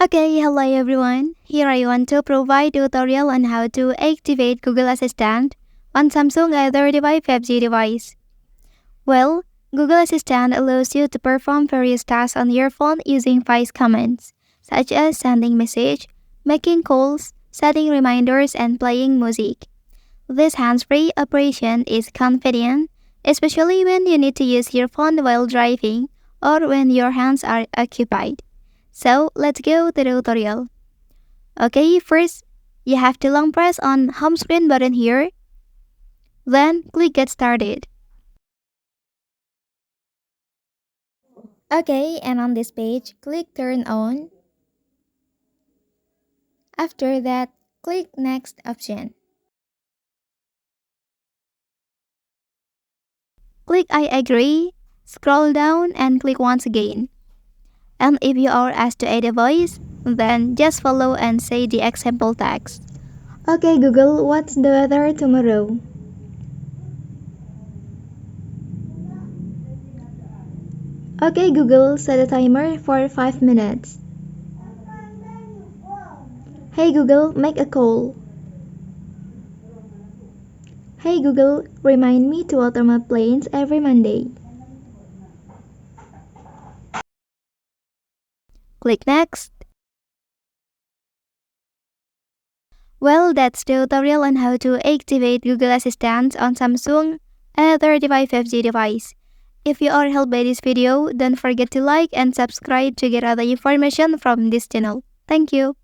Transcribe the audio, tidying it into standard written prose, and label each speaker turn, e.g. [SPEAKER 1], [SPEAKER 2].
[SPEAKER 1] Okay, hello everyone. Here I want to provide a tutorial on how to activate Google Assistant on Samsung A35 5G device. Well, Google Assistant allows you to perform various tasks on your phone using voice commands, such as sending messages, making calls, setting reminders, and playing music. This hands-free operation is convenient, especially when you need to use your phone while driving or when your hands are occupied. So let's go to the tutorial. Okay, first, you have to long press on home screen button here. Then click get started. Okay, and on this page, click turn on. After that, click next option. Click I agree, scroll down and click once again. And if you are asked to add a voice, then just follow and say the example text. Okay Google, what's the weather tomorrow? Okay Google, set a timer for 5 minutes. Hey Google, make a call. Hey Google, remind me to water my plants every Monday. Click next. Well, that's the tutorial on how to activate Google Assistant on Samsung A35 5G device. If you are helped by this video, don't forget to like and subscribe to get other information from this channel. Thank you.